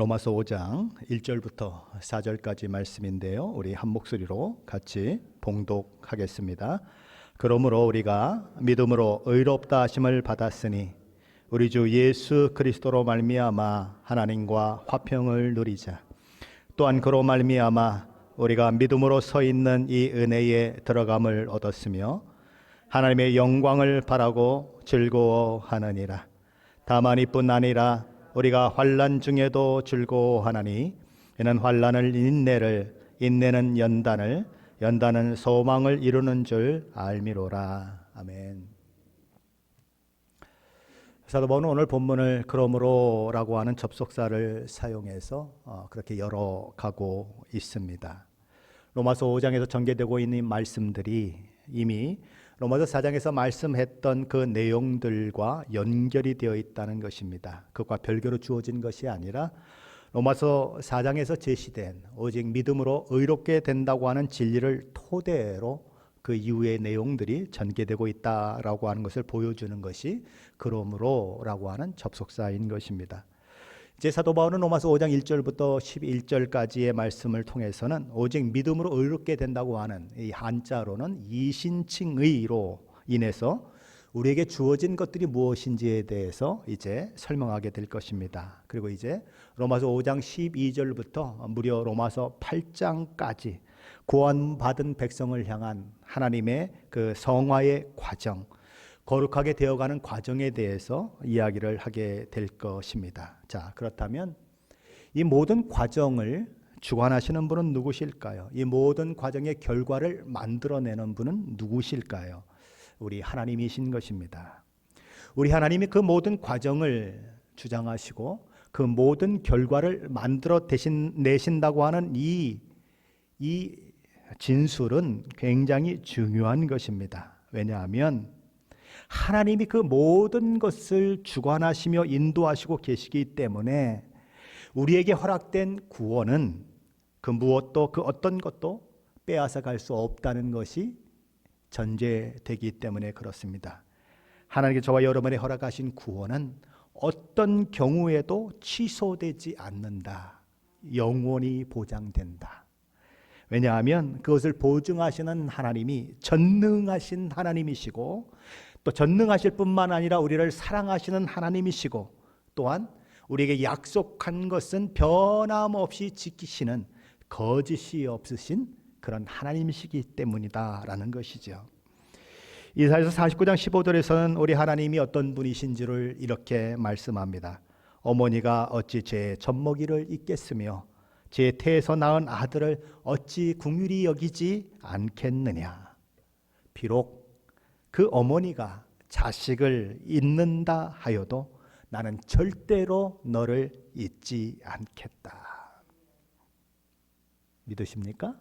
로마서 5장 1절부터 4절까지 말씀인데요. 우리 한 목소리로 같이 봉독하겠습니다. 그러므로 우리가 믿음으로 의롭다 하심을 받았으니 우리 주 예수 그리스도로 말미암아 하나님과 화평을 누리자. 또한 그로 말미암아 우리가 믿음으로 서 있는 이 은혜에 들어감을 얻었으며 하나님의 영광을 바라고 즐거워하느니라. 다만 이뿐 아니라 우리가 환난 중에도 즐거워하나니 이는 환난을 인내를, 인내는 연단을, 연단은 소망을 이루는 줄 알미로라. 아멘. 사도 바울은 오늘 본문을 그러므로라고 하는 접속사를 사용해서 그렇게 열어가고 있습니다. 로마서 5장에서 전개되고 있는 말씀들이 이미 로마서 4장에서 말씀했던 그 내용들과 연결이 되어 있다는 것입니다. 그것과 별개로 주어진 것이 아니라 로마서 4장에서 제시된 오직 믿음으로 의롭게 된다고 하는 진리를 토대로 그 이후의 내용들이 전개되고 있다라고 하는 것을 보여주는 것이 그러므로라고 하는 접속사인 것입니다. 이제 사도 바울은 로마서 5장 1절부터 11절까지의 말씀을 통해서는 오직 믿음으로 의롭게 된다고 하는 이 한자로는 이신칭의로 인해서 우리에게 주어진 것들이 무엇인지에 대해서 이제 설명하게 될 것입니다. 그리고 이제 로마서 5장 12절부터 무려 로마서 8장까지 구원받은 백성을 향한 하나님의 그 성화의 과정, 거룩하게 되어가는 과정에 대해서 이야기를 하게 될 것입니다. 자, 그렇다면 이 모든 과정을 주관하시는 분은 누구실까요? 이 모든 과정의 결과를 만들어내는 분은 누구실까요? 우리 하나님이신 것입니다. 우리 하나님이 그 모든 과정을 주장하시고 그 모든 결과를 만들어 내신다고 하는 이 진술은 굉장히 중요한 것입니다. 왜냐하면 하나님이 그 모든 것을 주관하시며 인도하시고 계시기 때문에 우리에게 허락된 구원은 그 무엇도 그 어떤 것도 빼앗아 갈 수 없다는 것이 전제되기 때문에 그렇습니다. 하나님께 저와 여러분의 허락하신 구원은 어떤 경우에도 취소되지 않는다. 영원히 보장된다. 왜냐하면 그것을 보증하시는 하나님이 전능하신 하나님이시고 또 전능하실 뿐만 아니라 우리를 사랑하시는 하나님이시고 또한 우리에게 약속한 것은 변함없이 지키시는 거짓이 없으신 그런 하나님이시기 때문이다라는 것이죠. 이사야서 49장 15절에서는 우리 하나님이 어떤 분이신지를 이렇게 말씀합니다. 어머니가 어찌 제 젖먹이를 잊겠으며 제 태에서 낳은 아들을 어찌 긍휼히 여기지 않겠느냐. 비록 그 어머니가 자식을 잊는다 하여도 나는 절대로 너를 잊지 않겠다. 믿으십니까?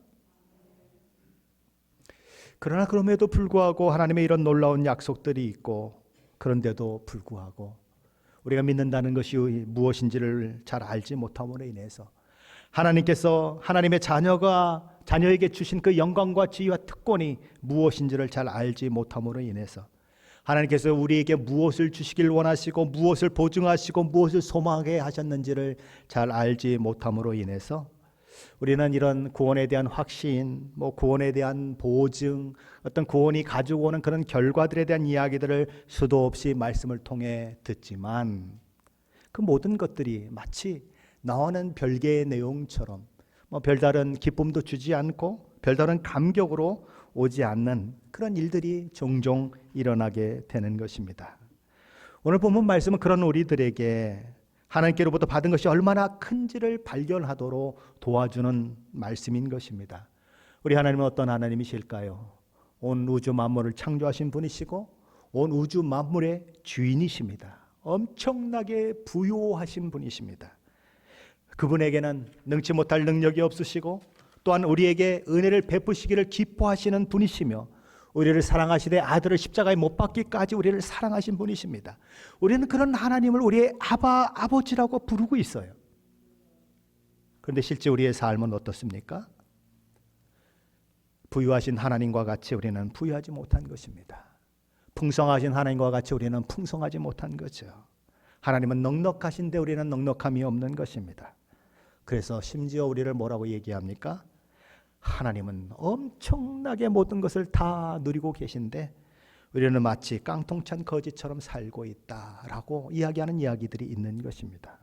그러나 그럼에도 불구하고 하나님의 이런 놀라운 약속들이 있고 그런데도 불구하고 우리가 믿는다는 것이 무엇인지를 잘 알지 못함으로 인해서 하나님께서 하나님의 자녀에게 주신 그 영광과 지위와 특권이 무엇인지를 잘 알지 못함으로 인해서 하나님께서 우리에게 무엇을 주시길 원하시고 무엇을 보증하시고 무엇을 소망하게 하셨는지를 잘 알지 못함으로 인해서 우리는 이런 구원에 대한 확신, 구원에 대한 보증, 어떤 구원이 가지고 오는 그런 결과들에 대한 이야기들을 수도 없이 말씀을 통해 듣지만 그 모든 것들이 마치 나와는 별개의 내용처럼 별다른 기쁨도 주지 않고 별다른 감격으로 오지 않는 그런 일들이 종종 일어나게 되는 것입니다. 오늘 본문 말씀은 그런 우리들에게 하나님께로부터 받은 것이 얼마나 큰지를 발견하도록 도와주는 말씀인 것입니다. 우리 하나님은 어떤 하나님이실까요? 온 우주 만물을 창조하신 분이시고 온 우주 만물의 주인이십니다. 엄청나게 부요하신 분이십니다. 그분에게는 능치 못할 능력이 없으시고 또한 우리에게 은혜를 베푸시기를 기뻐하시는 분이시며 우리를 사랑하시되 아들을 십자가에 못 박기까지 우리를 사랑하신 분이십니다. 우리는 그런 하나님을 우리의 아버지라고 부르고 있어요. 그런데 실제 우리의 삶은 어떻습니까? 부유하신 하나님과 같이 우리는 부유하지 못한 것입니다. 풍성하신 하나님과 같이 우리는 풍성하지 못한 거죠. 하나님은 넉넉하신데 우리는 넉넉함이 없는 것입니다. 그래서 심지어 우리를 뭐라고 얘기합니까? 하나님은 엄청나게 모든 것을 다 누리고 계신데 우리는 마치 깡통찬 거지처럼 살고 있다라고 이야기하는 이야기들이 있는 것입니다.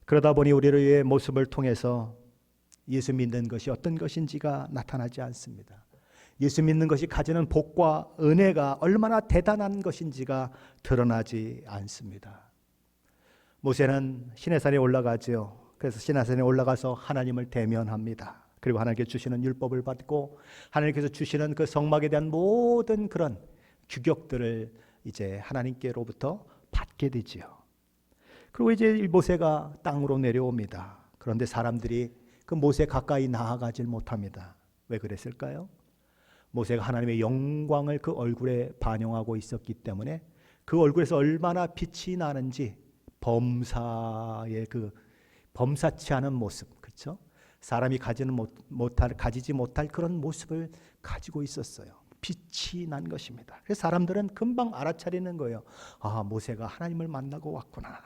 그러다 보니 우리의 모습을 통해서 예수 믿는 것이 어떤 것인지가 나타나지 않습니다. 예수 믿는 것이 가지는 복과 은혜가 얼마나 대단한 것인지가 드러나지 않습니다. 모세는 시내산에 올라가지요. 그래서 시내산에 올라가서 하나님을 대면합니다. 그리고 하나님께 주시는 율법을 받고 하나님께서 주시는 그 성막에 대한 모든 그런 규격들을 이제 하나님께로부터 받게 되지요. 그리고 이제 모세가 땅으로 내려옵니다. 그런데 사람들이 그 모세 가까이 나아가질 못합니다. 왜 그랬을까요? 모세가 하나님의 영광을 그 얼굴에 반영하고 있었기 때문에 그 얼굴에서 얼마나 빛이 나는지 범사의 그 범사치 않은 모습, 그렇죠? 사람이 가지지 못할 그런 모습을 가지고 있었어요. 빛이 난 것입니다. 그래서 사람들은 금방 알아차리는 거예요. 아, 모세가 하나님을 만나고 왔구나.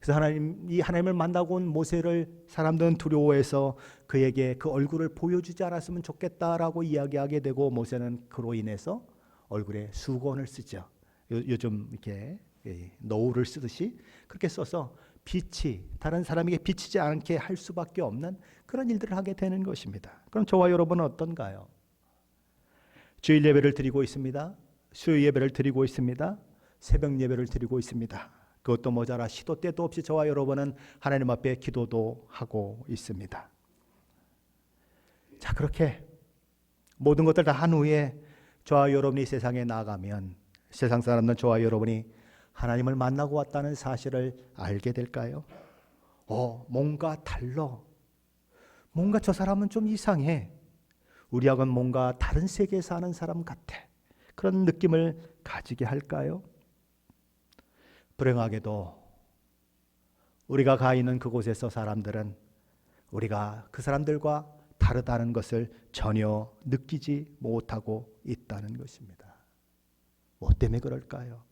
그래서 하나님을 만나고 온 모세를 사람들은 두려워해서 그에게 그 얼굴을 보여주지 않았으면 좋겠다라고 이야기하게 되고 모세는 그로 인해서 얼굴에 수건을 쓰죠. 요즘 이렇게 노을을 쓰듯이 그렇게 써서 빛이 다른 사람에게 비치지 않게 할 수밖에 없는 그런 일들을 하게 되는 것입니다. 그럼 저와 여러분은 어떤가요? 주일 예배를 드리고 있습니다. 수요 예배를 드리고 있습니다. 새벽 예배를 드리고 있습니다. 그것도 모자라 시도 때도 없이 저와 여러분은 하나님 앞에 기도도 하고 있습니다. 자, 그렇게 모든 것들 다 한 후에 저와 여러분이 세상에 나가면 세상 사람들은 저와 여러분이 하나님을 만나고 왔다는 사실을 알게 될까요? 뭔가 달라. 뭔가 저 사람은 좀 이상해. 우리하고는 뭔가 다른 세계에 사는 사람 같아. 그런 느낌을 가지게 할까요? 불행하게도 우리가 가 있는 그곳에서 사람들은 우리가 그 사람들과 다르다는 것을 전혀 느끼지 못하고 있다는 것입니다. 뭐 때문에 그럴까요?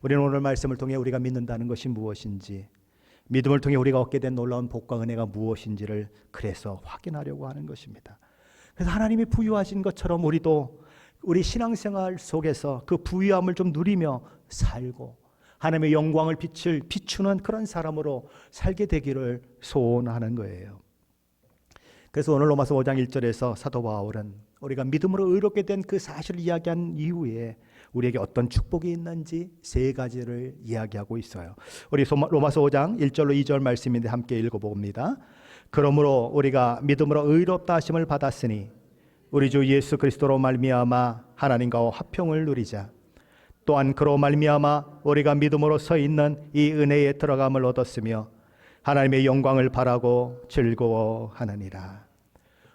우리는 오늘 말씀을 통해 우리가 믿는다는 것이 무엇인지, 믿음을 통해 우리가 얻게 된 놀라운 복과 은혜가 무엇인지를 그래서 확인하려고 하는 것입니다. 그래서 하나님이 부유하신 것처럼 우리도 우리 신앙생활 속에서 그 부유함을 좀 누리며 살고 하나님의 영광을 비추는 그런 사람으로 살게 되기를 소원하는 거예요. 그래서 오늘 로마서 5장 1절에서 사도 바울은 우리가 믿음으로 의롭게 된 그 사실을 이야기한 이후에 우리에게 어떤 축복이 있는지 세 가지를 이야기하고 있어요. 우리 로마서 5장 1절로 2절 말씀인데 함께 읽어봅니다. 그러므로 우리가 믿음으로 의롭다 하심을 받았으니 우리 주 예수 그리스도로 말미암아 하나님과 화평을 누리자. 또한 그로 말미암아 우리가 믿음으로 서 있는 이 은혜에 들어감을 얻었으며 하나님의 영광을 바라고 즐거워하느니라.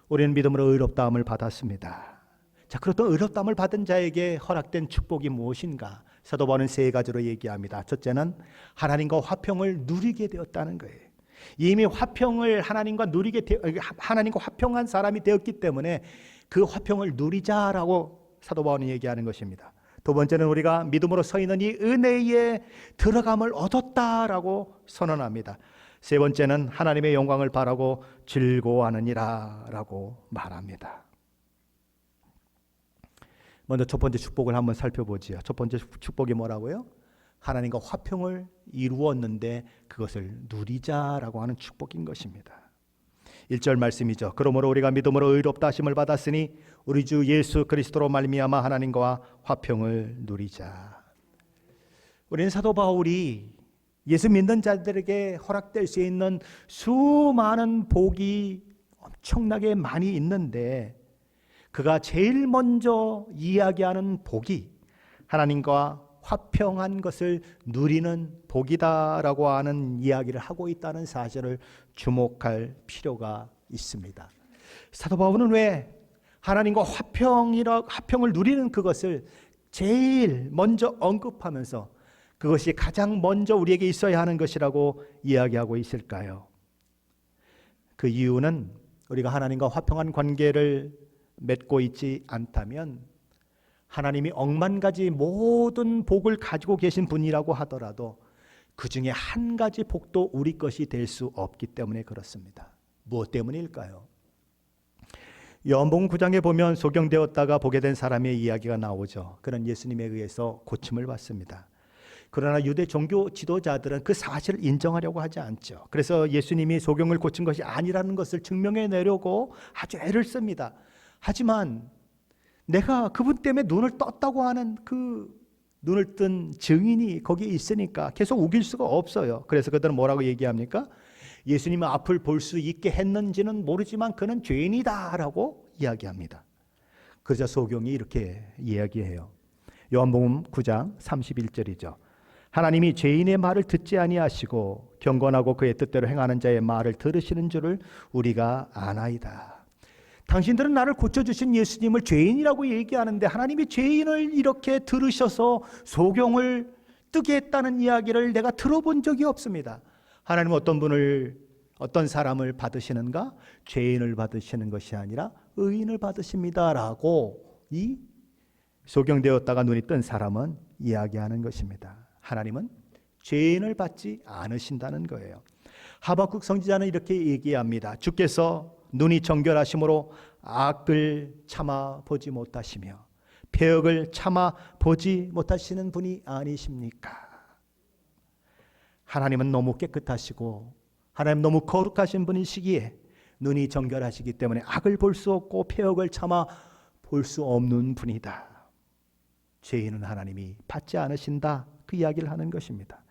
우리는 믿음으로 의롭다함을 받았습니다. 자, 그렇던 의롭다함을 받은 자에게 허락된 축복이 무엇인가? 사도 바울은 세 가지로 얘기합니다. 첫째는 하나님과 화평을 누리게 되었다는 거예요. 이미 화평을 하나님과 화평한 사람이 되었기 때문에 그 화평을 누리자라고 사도 바울은 얘기하는 것입니다. 두 번째는 우리가 믿음으로 서 있는 이 은혜에 들어감을 얻었다라고 선언합니다. 세 번째는 하나님의 영광을 바라고 즐거워하느니라 라고 말합니다. 먼저 첫 번째 축복을 한번 살펴보지요. 첫 번째 축복이 뭐라고요? 하나님과 화평을 이루었는데 그것을 누리자라고 하는 축복인 것입니다. 1절 말씀이죠. 그러므로 우리가 믿음으로 의롭다 하심을 받았으니 우리 주 예수 그리스도로 말미암아 하나님과 화평을 누리자. 우리는 사도 바울이 예수 믿는 자들에게 허락될 수 있는 수많은 복이 엄청나게 많이 있는데 그가 제일 먼저 이야기하는 복이 하나님과 화평한 것을 누리는 복이다라고 하는 이야기를 하고 있다는 사실을 주목할 필요가 있습니다. 사도 바울은 왜 하나님과 화평을 누리는 그것을 제일 먼저 언급하면서 그것이 가장 먼저 우리에게 있어야 하는 것이라고 이야기하고 있을까요? 그 이유는 우리가 하나님과 화평한 관계를 맺고 있지 않다면 하나님이 억만 가지 모든 복을 가지고 계신 분이라고 하더라도 그 중에 한 가지 복도 우리 것이 될 수 없기 때문에 그렇습니다. 무엇 때문일까요? 요한복음 9장에 보면 소경되었다가 보게 된 사람의 이야기가 나오죠. 그는 예수님에 의해서 고침을 받습니다. 그러나 유대 종교 지도자들은 그 사실을 인정하려고 하지 않죠. 그래서 예수님이 소경을 고친 것이 아니라는 것을 증명해내려고 아주 애를 씁니다. 하지만 내가 그분 때문에 눈을 떴다고 하는 그 눈을 뜬 증인이 거기에 있으니까 계속 우길 수가 없어요. 그래서 그들은 뭐라고 얘기합니까? 예수님의 앞을 볼 수 있게 했는지는 모르지만 그는 죄인이다 라고 이야기합니다. 그러자 소경이 이렇게 이야기해요. 요한복음 9장 31절이죠. 하나님이 죄인의 말을 듣지 아니하시고 경건하고 그의 뜻대로 행하는 자의 말을 들으시는 줄을 우리가 아나이다. 당신들은 나를 고쳐주신 예수님을 죄인이라고 얘기하는데 하나님이 죄인을 이렇게 들으셔서 소경을 뜨게 했다는 이야기를 내가 들어본 적이 없습니다. 하나님은 어떤 사람을 받으시는가? 죄인을 받으시는 것이 아니라 의인을 받으십니다 라고 이 소경되었다가 눈이 뜬 사람은 이야기하는 것입니다. 하나님은 죄인을 받지 않으신다는 거예요. 하박국 선지자는 이렇게 얘기합니다. 주께서 눈이 정결하심으로 악을 참아 보지 못하시며 패역을 참아 보지 못하시는 분이 아니십니까? 하나님은 너무 깨끗하시고 하나님 너무 거룩하신 분이시기에 눈이 정결하시기 때문에 악을 볼 수 없고 패역을 참아 볼 수 없는 분이다. 죄인은 하나님이 받지 않으신다. 그 이야기를 하는 것입니다.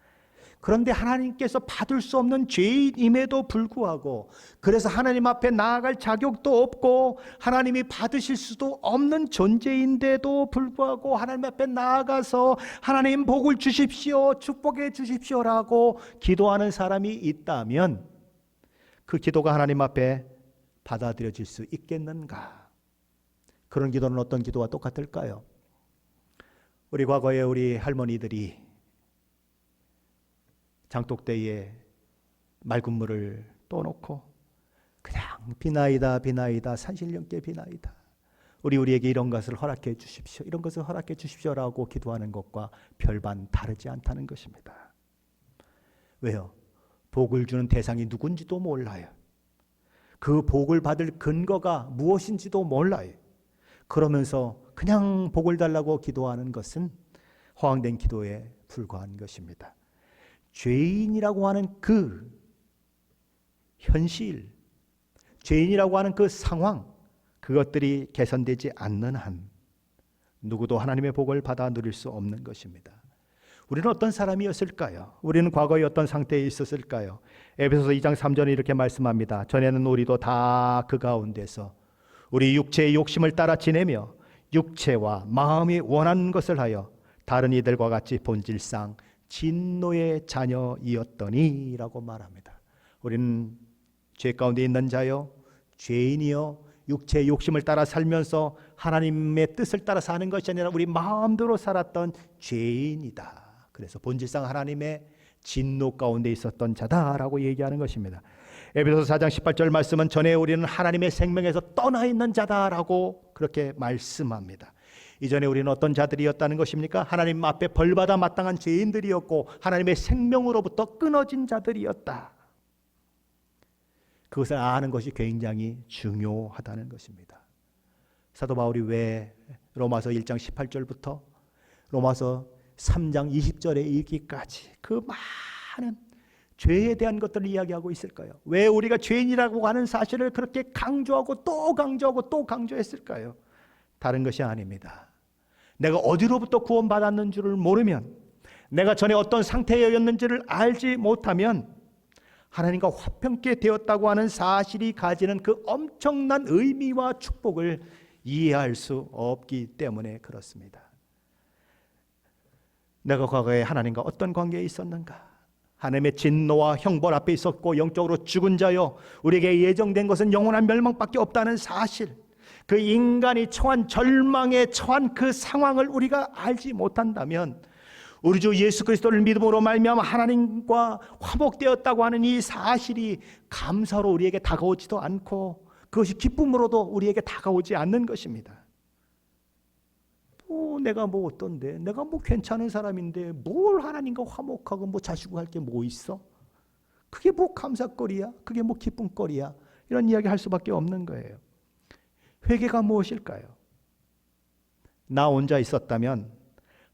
그런데 하나님께서 받을 수 없는 죄인임에도 불구하고 그래서 하나님 앞에 나아갈 자격도 없고 하나님이 받으실 수도 없는 존재인데도 불구하고 하나님 앞에 나아가서 하나님 복을 주십시오, 축복해 주십시오라고 기도하는 사람이 있다면 그 기도가 하나님 앞에 받아들여질 수 있겠는가? 그런 기도는 어떤 기도와 똑같을까요? 우리 과거에 우리 할머니들이 장독대에 맑은 물을 떠놓고 그냥 비나이다 비나이다 산신령께 비나이다 우리에게 이런 것을 허락해 주십시오, 이런 것을 허락해 주십시오라고 기도하는 것과 별반 다르지 않다는 것입니다. 왜요? 복을 주는 대상이 누군지도 몰라요. 그 복을 받을 근거가 무엇인지도 몰라요. 그러면서 그냥 복을 달라고 기도하는 것은 허황된 기도에 불과한 것입니다. 죄인이라고 하는 그 현실, 죄인이라고 하는 그 상황, 그것들이 개선되지 않는 한 누구도 하나님의 복을 받아 누릴 수 없는 것입니다. 우리는 어떤 사람이었을까요? 우리는 과거에 어떤 상태에 있었을까요? 에베소서 2장 3절에 이렇게 말씀합니다. 전에는 우리도 다 그 가운데서 우리 육체의 욕심을 따라 지내며 육체와 마음이 원하는 것을 하여 다른 이들과 같이 본질상 진노의 자녀이었더니 라고 말합니다. 우리는 죄 가운데 있는 자요, 죄인이요, 육체의 욕심을 따라 살면서 하나님의 뜻을 따라 사는 것이 아니라 우리 마음대로 살았던 죄인이다. 그래서 본질상 하나님의 진노 가운데 있었던 자다라고 얘기하는 것입니다. 에베소서 4장 18절 말씀은 전에 우리는 하나님의 생명에서 떠나 있는 자다라고 그렇게 말씀합니다. 이전에 우리는 어떤 자들이었다는 것입니까? 하나님 앞에 벌받아 마땅한 죄인들이었고 하나님의 생명으로부터 끊어진 자들이었다. 그것을 아는 것이 굉장히 중요하다는 것입니다. 사도 바울이 왜 로마서 1장 18절부터 로마서 3장 20절에 이르기까지 그 많은 죄에 대한 것들을 이야기하고 있을까요? 왜 우리가 죄인이라고 하는 사실을 그렇게 강조하고 또 강조하고 또 강조했을까요? 다른 것이 아닙니다. 내가 어디로부터 구원받았는 줄을 모르면, 내가 전에 어떤 상태였는지를 알지 못하면 하나님과 화평케 되었다고 하는 사실이 가지는 그 엄청난 의미와 축복을 이해할 수 없기 때문에 그렇습니다. 내가 과거에 하나님과 어떤 관계에 있었는가? 하나님의 진노와 형벌 앞에 있었고 영적으로 죽은 자요, 우리에게 예정된 것은 영원한 멸망밖에 없다는 사실, 그 인간이 처한 절망에 처한 그 상황을 우리가 알지 못한다면 우리 주 예수 그리스도를 믿음으로 말미암아 하나님과 화목되었다고 하는 이 사실이 감사로 우리에게 다가오지도 않고 그것이 기쁨으로도 우리에게 다가오지 않는 것입니다. 내가 뭐 어떤데, 내가 뭐 괜찮은 사람인데 뭘 하나님과 화목하고 뭐 자시고 할 게 뭐 있어? 그게 뭐 감사거리야? 그게 뭐 기쁨거리야? 이런 이야기 할 수밖에 없는 거예요. 회개가 무엇일까요? 나 혼자 있었다면,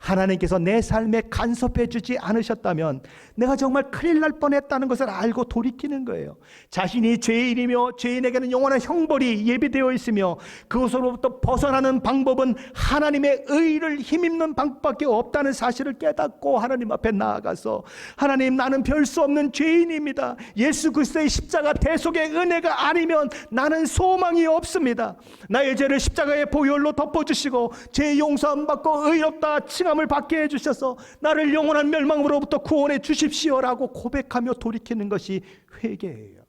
하나님께서 내 삶에 간섭해 주지 않으셨다면 내가 정말 큰일 날 뻔했다는 것을 알고 돌이키는 거예요. 자신이 죄인이며 죄인에게는 영원한 형벌이 예비되어 있으며 그것으로부터 벗어나는 방법은 하나님의 의를 힘입는 방법밖에 없다는 사실을 깨닫고 하나님 앞에 나아가서, 하나님, 나는 별 수 없는 죄인입니다. 예수 그리스도의 십자가 대속의 은혜가 아니면 나는 소망이 없습니다. 나의 죄를 십자가의 보혈로 덮어주시고 죄 용서함 받고 의롭다 칭함을 받게 해주셔서 나를 영원한 멸망으로부터 구원해 주십시오라고 고백하며 돌이키는 것이 회개예요.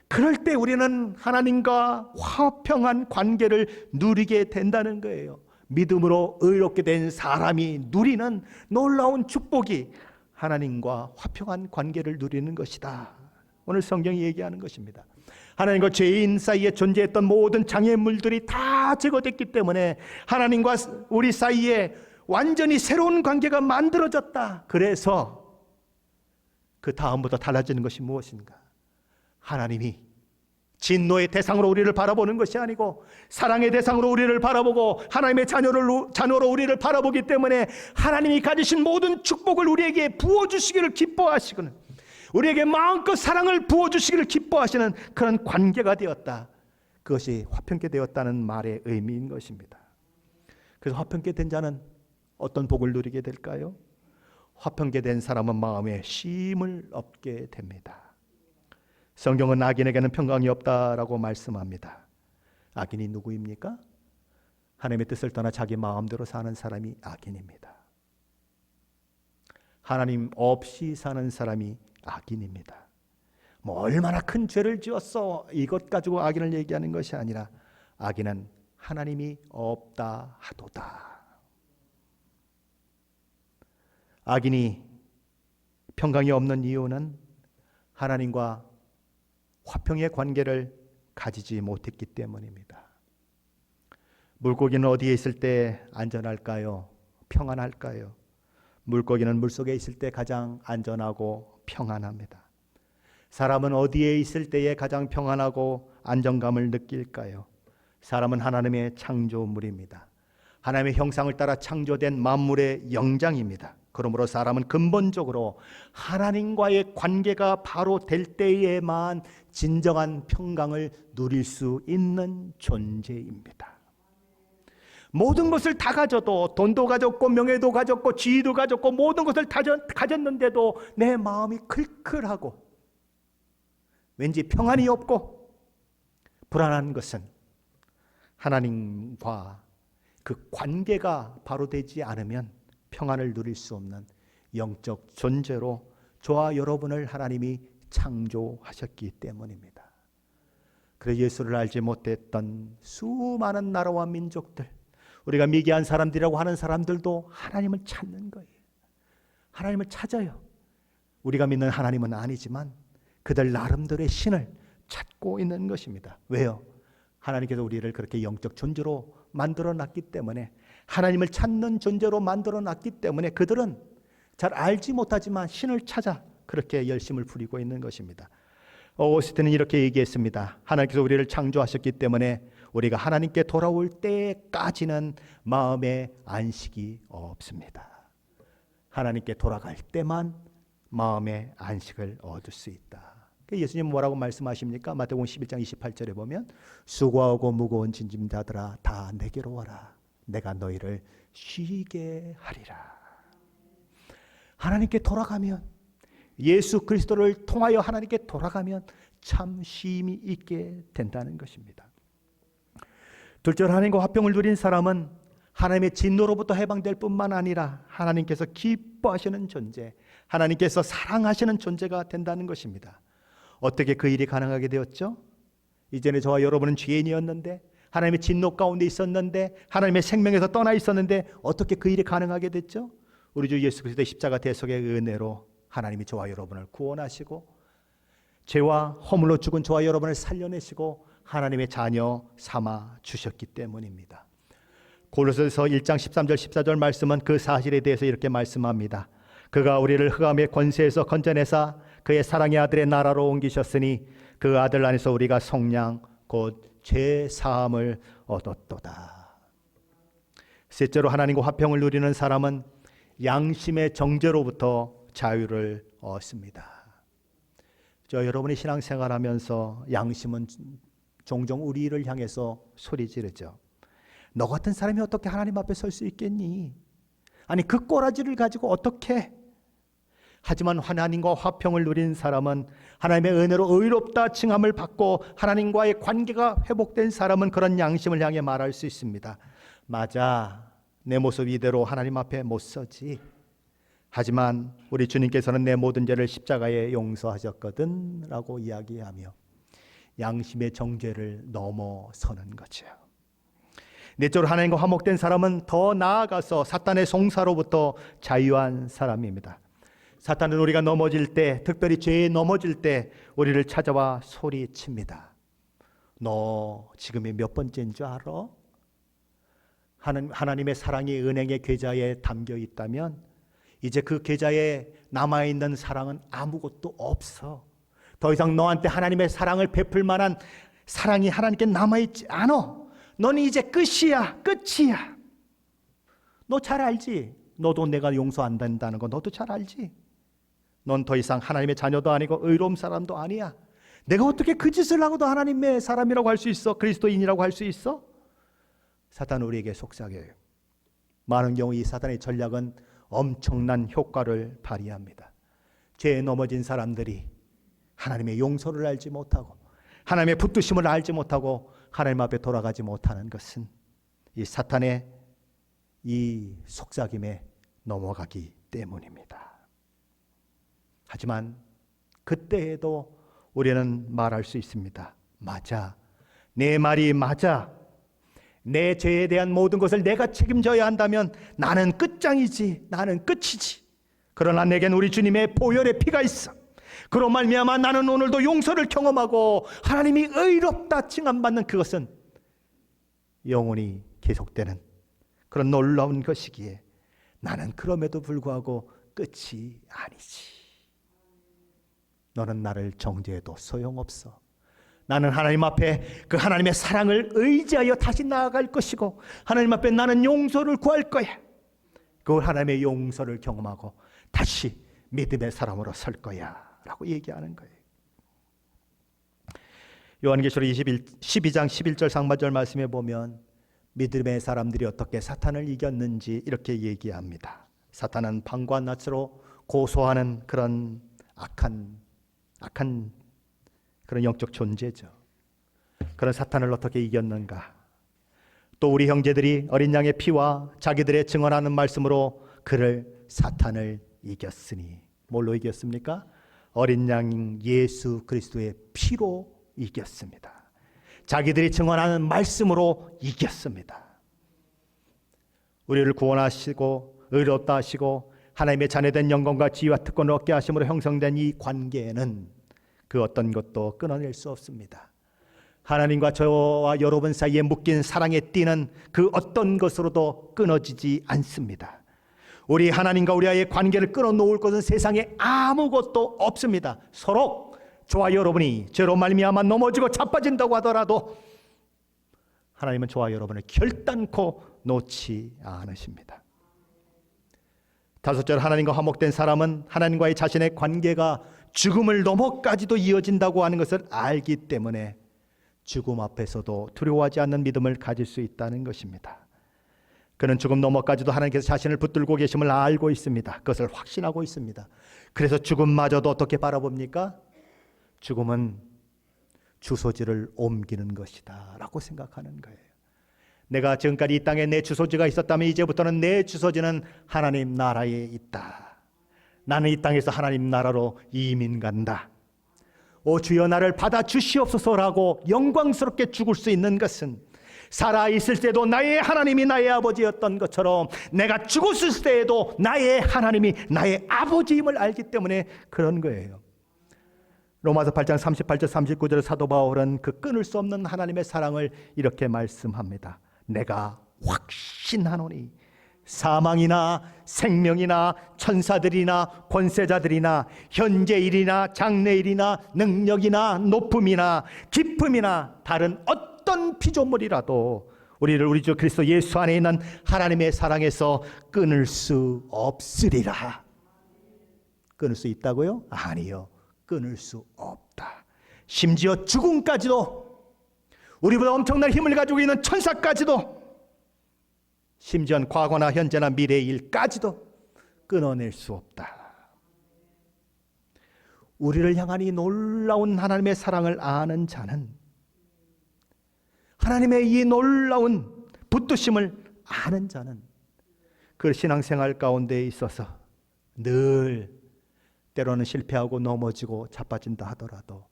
그럴 때 우리는 하나님과 화평한 관계를 누리게 된다는 거예요. 믿음으로 의롭게 된 사람이 누리는 놀라운 축복이 하나님과 화평한 관계를 누리는 것이다. 오늘 성경이 얘기하는 것입니다. 하나님과 죄인 사이에 존재했던 모든 장애물들이 다 제거됐기 때문에 하나님과 우리 사이에 완전히 새로운 관계가 만들어졌다. 그래서 그 다음부터 달라지는 것이 무엇인가? 하나님이 진노의 대상으로 우리를 바라보는 것이 아니고 사랑의 대상으로 우리를 바라보고 하나님의 자녀로 우리를 바라보기 때문에 하나님이 가지신 모든 축복을 우리에게 부어주시기를 기뻐하시고는, 우리에게 마음껏 사랑을 부어주시기를 기뻐하시는 그런 관계가 되었다. 그것이 화평케 되었다는 말의 의미인 것입니다. 그래서 화평케 된 자는 어떤 복을 누리게 될까요? 화평케 된 사람은 마음에 쉼을 얻게 됩니다. 성경은 악인에게는 평강이 없다라고 말씀합니다. 악인이 누구입니까? 하나님의 뜻을 떠나 자기 마음대로 사는 사람이 악인입니다. 하나님 없이 사는 사람이 악인입니다. 뭐 얼마나 큰 죄를 지었어, 이것 가지고 악인을 얘기하는 것이 아니라 악인은 하나님이 없다 하도다. 악인이 평강이 없는 이유는 하나님과 화평의 관계를 가지지 못했기 때문입니다. 물고기는 어디에 있을 때 안전할까요? 평안할까요? 물고기는 물속에 있을 때 가장 안전하고 평안합니다. 사람은 어디에 있을 때에 가장 평안하고 안정감을 느낄까요? 사람은 하나님의 창조물입니다. 하나님의 형상을 따라 창조된 만물의 영장입니다. 그러므로 사람은 근본적으로 하나님과의 관계가 바로 될 때에만 진정한 평강을 누릴 수 있는 존재입니다. 모든 것을 다 가져도, 돈도 가졌고 명예도 가졌고 지위도 가졌고 모든 것을 다 가졌는데도 내 마음이 클클하고 왠지 평안이 없고 불안한 것은 하나님과 그 관계가 바로 되지 않으면 평안을 누릴 수 없는 영적 존재로 저와 여러분을 하나님이 창조하셨기 때문입니다. 그래서 예수를 알지 못했던 수많은 나라와 민족들, 우리가 미개한 사람들이라고 하는 사람들도 하나님을 찾는 거예요. 하나님을 찾아요. 우리가 믿는 하나님은 아니지만 그들 나름대로의 신을 찾고 있는 것입니다. 왜요? 하나님께서 우리를 그렇게 영적 존재로 만들어 놨기 때문에, 하나님을 찾는 존재로 만들어 놨기 때문에 그들은 잘 알지 못하지만 신을 찾아 그렇게 열심을 부리고 있는 것입니다. 오스틴은 이렇게 얘기했습니다. 하나님께서 우리를 창조하셨기 때문에 우리가 하나님께 돌아올 때까지는 마음의 안식이 없습니다. 하나님께 돌아갈 때만 마음의 안식을 얻을 수 있다. 예수님 뭐라고 말씀하십니까? 마태복음 11장 28절에 보면 수고하고 무거운 짐진 자들아 다 내게로 와라. 내가 너희를 쉬게 하리라. 하나님께 돌아가면, 예수 그리스도를 통하여 하나님께 돌아가면 참 쉼이 있게 된다는 것입니다. 둘째로 하나님과 화평을 누린 사람은 하나님의 진노로부터 해방될 뿐만 아니라 하나님께서 기뻐하시는 존재, 하나님께서 사랑하시는 존재가 된다는 것입니다. 어떻게 그 일이 가능하게 되었죠? 이전에 저와 여러분은 죄인이었는데, 하나님의 진노 가운데 있었는데, 하나님의 생명에서 떠나 있었는데 어떻게 그 일이 가능하게 됐죠? 우리 주 예수 그리스도의 십자가 대속의 은혜로 하나님이 저와 여러분을 구원하시고 죄와 허물로 죽은 저와 여러분을 살려내시고 하나님의 자녀 삼아 주셨기 때문입니다. 고린도서 1장 13절 14절 말씀은 그 사실에 대해서 이렇게 말씀합니다. 그가 우리를 흑암의 권세에서 건져내사 그의 사랑의 아들의 나라로 옮기셨으니 그 아들 안에서 우리가 성량 곧 죄 사함을 얻었도다. 셋째로 하나님과 화평을 누리는 사람은 양심의 정죄로부터 자유를 얻습니다. 여러분이 신앙생활하면서 양심은 종종 우리를 향해서 소리 지르죠. 너 같은 사람이 어떻게 하나님 앞에 설 수 있겠니? 아니 그 꼬라지를 가지고 어떻게? 하지만 하나님과 화평을 누린 사람은 하나님의 은혜로 의롭다 칭함을 받고 하나님과의 관계가 회복된 사람은 그런 양심을 향해 말할 수 있습니다. 맞아, 내 모습 이대로 하나님 앞에 못 서지. 하지만 우리 주님께서는 내 모든 죄를 십자가에 용서하셨거든 라고 이야기하며 양심의 정죄를 넘어서는 거죠. 넷째로 하나님과 화목된 사람은 더 나아가서 사탄의 송사로부터 자유한 사람입니다. 사탄은 우리가 넘어질 때, 특별히 죄에 넘어질 때 우리를 찾아와 소리칩니다. 너 지금이 몇 번째인 줄 알아? 하나님의 사랑이 은행의 계좌에 담겨 있다면 이제 그 계좌에 남아있는 사랑은 아무것도 없어. 더 이상 너한테 하나님의 사랑을 베풀 만한 사랑이 하나님께 남아있지 않아. 너는 이제 끝이야. 끝이야. 너 잘 알지? 너도 내가 용서 안 된다는 거 너도 잘 알지? 넌 더 이상 하나님의 자녀도 아니고 의로운 사람도 아니야. 내가 어떻게 그 짓을 하고도 하나님의 사람이라고 할 수 있어? 그리스도인이라고 할 수 있어? 사탄은 우리에게 속삭여요. 많은 경우 이 사탄의 전략은 엄청난 효과를 발휘합니다. 죄에 넘어진 사람들이 하나님의 용서를 알지 못하고 하나님의 붙드심을 알지 못하고 하나님 앞에 돌아가지 못하는 것은 이 사탄의 이 속삭임에 넘어가기 때문입니다. 하지만 그때에도 우리는 말할 수 있습니다. 맞아. 내 말이 맞아. 내 죄에 대한 모든 것을 내가 책임져야 한다면 나는 끝장이지. 나는 끝이지. 그러나 내겐 우리 주님의 보혈의 피가 있어. 그로 말미암아 나는 오늘도 용서를 경험하고 하나님이 의롭다 칭함받는 그것은 영원히 계속되는 그런 놀라운 것이기에 나는 그럼에도 불구하고 끝이 아니지. 너는 나를 정죄해도 소용없어. 나는 하나님 앞에 그 하나님의 사랑을 의지하여 다시 나아갈 것이고 하나님 앞에 나는 용서를 구할 거야. 그 하나님의 용서를 경험하고 다시 믿음의 사람으로 설 거야 라고 얘기하는 거예요. 요한계시록 12장 11절 상반절 말씀에 보면 믿음의 사람들이 어떻게 사탄을 이겼는지 이렇게 얘기합니다. 사탄은 방과 낯으로 고소하는 그런 악한 그런 영적 존재죠. 그런 사탄을 어떻게 이겼는가? 또 우리 형제들이 어린 양의 피와 자기들의 증언하는 말씀으로 그를 사탄을 이겼으니 뭘로 이겼습니까? 어린 양 예수 그리스도의 피로 이겼습니다. 자기들이 증언하는 말씀으로 이겼습니다. 우리를 구원하시고 의롭다 하시고 하나님의 자녀된 영광과 지위와 특권을 얻게 하심으로 형성된 이 관계에는 그 어떤 것도 끊어낼 수 없습니다. 하나님과 저와 여러분 사이에 묶인 사랑의 띠는 그 어떤 것으로도 끊어지지 않습니다. 우리 하나님과 우리와의 관계를 끊어놓을 것은 세상에 아무것도 없습니다. 서로 저와 여러분이 죄로 말미암아 넘어지고 자빠진다고 하더라도 하나님은 저와 여러분을 결단코 놓지 않으십니다. 다섯째로 하나님과 화목된 사람은 하나님과의 자신의 관계가 죽음을 넘어까지도 이어진다고 하는 것을 알기 때문에 죽음 앞에서도 두려워하지 않는 믿음을 가질 수 있다는 것입니다. 그는 죽음 넘어까지도 하나님께서 자신을 붙들고 계심을 알고 있습니다. 그것을 확신하고 있습니다. 그래서 죽음마저도 어떻게 바라봅니까? 죽음은 주소지를 옮기는 것이다 라고 생각하는 거예요. 내가 지금까지 이 땅에 내 주소지가 있었다면 이제부터는 내 주소지는 하나님 나라에 있다. 나는 이 땅에서 하나님 나라로 이민 간다. 오 주여 나를 받아주시옵소서라고 영광스럽게 죽을 수 있는 것은 살아있을 때도 나의 하나님이 나의 아버지였던 것처럼 내가 죽었을 때에도 나의 하나님이 나의 아버지임을 알기 때문에 그런 거예요. 로마서 8장 38절 39절의 사도 바울은 그 끊을 수 없는 하나님의 사랑을 이렇게 말씀합니다. 내가 확신하노니 사망이나 생명이나 천사들이나 권세자들이나 현재일이나 장래일이나 능력이나 높음이나 깊음이나 다른 어떤 피조물이라도 우리를 우리 주 그리스도 예수 안에 있는 하나님의 사랑에서 끊을 수 없으리라. 끊을 수 있다고요? 아니요, 끊을 수 없다. 심지어 죽음까지도, 우리보다 엄청난 힘을 가지고 있는 천사까지도, 심지어는 과거나 현재나 미래의 일까지도 끊어낼 수 없다. 우리를 향한 이 놀라운 하나님의 사랑을 아는 자는, 하나님의 이 놀라운 붙드심을 아는 자는 그 신앙생활 가운데 있어서 늘 때로는 실패하고 넘어지고 자빠진다 하더라도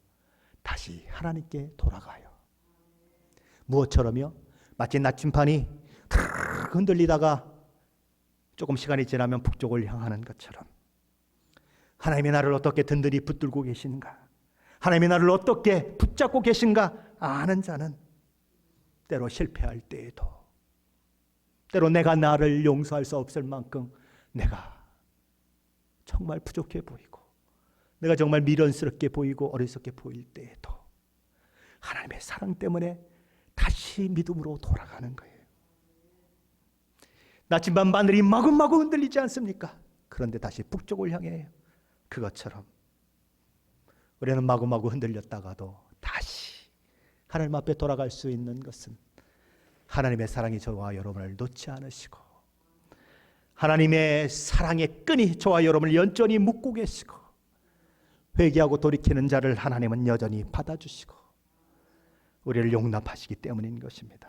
다시 하나님께 돌아가요. 무엇처럼요? 마치 나침반이 흔들리다가 조금 시간이 지나면 북쪽을 향하는 것처럼, 하나님이 나를 어떻게 든든히 붙들고 계신가, 하나님이 나를 어떻게 붙잡고 계신가 아는 자는 때로 실패할 때에도, 때로 내가 나를 용서할 수 없을 만큼 내가 정말 부족해 보이고, 내가 정말 미련스럽게 보이고 어리석게 보일 때에도 하나님의 사랑 때문에 다시 믿음으로 돌아가는 거예요. 나침반 바늘이 마구마구 흔들리지 않습니까? 그런데 다시 북쪽을 향해 그것처럼 우리는 마구마구 흔들렸다가도 다시 하나님 앞에 돌아갈 수 있는 것은 하나님의 사랑이 저와 여러분을 놓지 않으시고, 하나님의 사랑의 끈이 저와 여러분을 연전히 묶고 계시고, 회개하고 돌이키는 자를 하나님은 여전히 받아주시고 우리를 용납하시기 때문인 것입니다.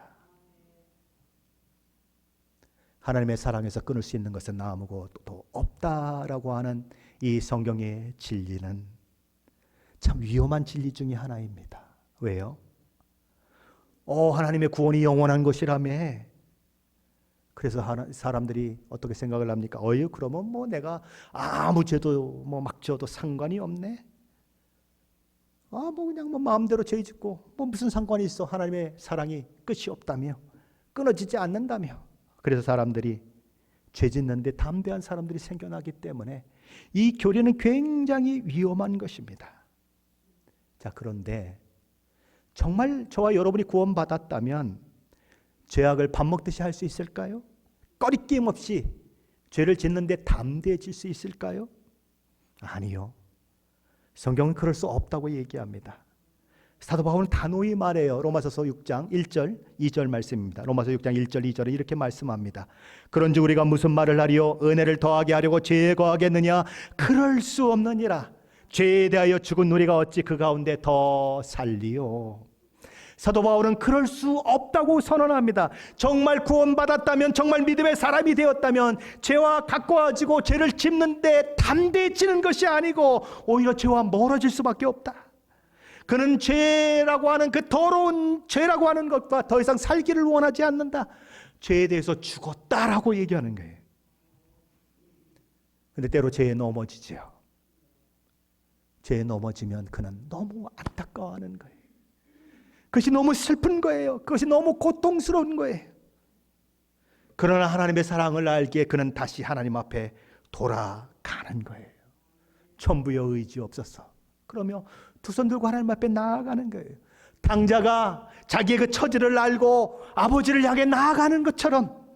하나님의 사랑에서 끊을 수 있는 것은 아무것도 없다라고 하는 이 성경의 진리는 참 위험한 진리 중에 하나입니다. 왜요? 하나님의 구원이 영원한 것이라며. 그래서 사람들이 어떻게 생각을 합니까? 그러면 뭐 내가 아무 죄도 막 지어도 상관이 없네. 그냥 마음대로 죄 짓고 무슨 상관이 있어? 하나님의 사랑이 끝이 없다며, 끊어지지 않는다며. 그래서 사람들이 죄 짓는데 담대한 사람들이 생겨나기 때문에 이 교리는 굉장히 위험한 것입니다. 자, 그런데 정말 저와 여러분이 구원받았다면 죄악을 밥 먹듯이 할 수 있을까요? 꺼리낌 없이 죄를 짓는데 담대해질 수 있을까요? 아니요. 성경은 그럴 수 없다고 얘기합니다. 사도 바울은 단호히 말해요. 로마서서 6장 1절 2절 말씀입니다. 로마서 6장 1절 2절에 이렇게 말씀합니다. 그런즉 우리가 무슨 말을 하리요? 은혜를 더하게 하려고 죄에 거하겠느냐? 그럴 수 없느니라. 죄에 대하여 죽은 우리가 어찌 그 가운데 더 살리요? 사도 바울은 그럴 수 없다고 선언합니다. 정말 구원받았다면, 정말 믿음의 사람이 되었다면 죄와 가까워지고 죄를 짓는데 담대해지는 것이 아니고 오히려 죄와 멀어질 수밖에 없다. 그는 죄라고 하는 그 더러운 죄라고 하는 것과 더 이상 살기를 원하지 않는다. 죄에 대해서 죽었다라고 얘기하는 거예요. 그런데 때로 죄에 넘어지죠. 죄에 넘어지면 그는 너무 안타까워하는 거예요. 그것이 너무 슬픈 거예요. 그것이 너무 고통스러운 거예요. 그러나 하나님의 사랑을 알기에 그는 다시 하나님 앞에 돌아가는 거예요. 천부여 의지 없어서 그러며 두 손 들고 하나님 앞에 나아가는 거예요. 당자가 자기의 그 처지를 알고 아버지를 향해 나아가는 것처럼,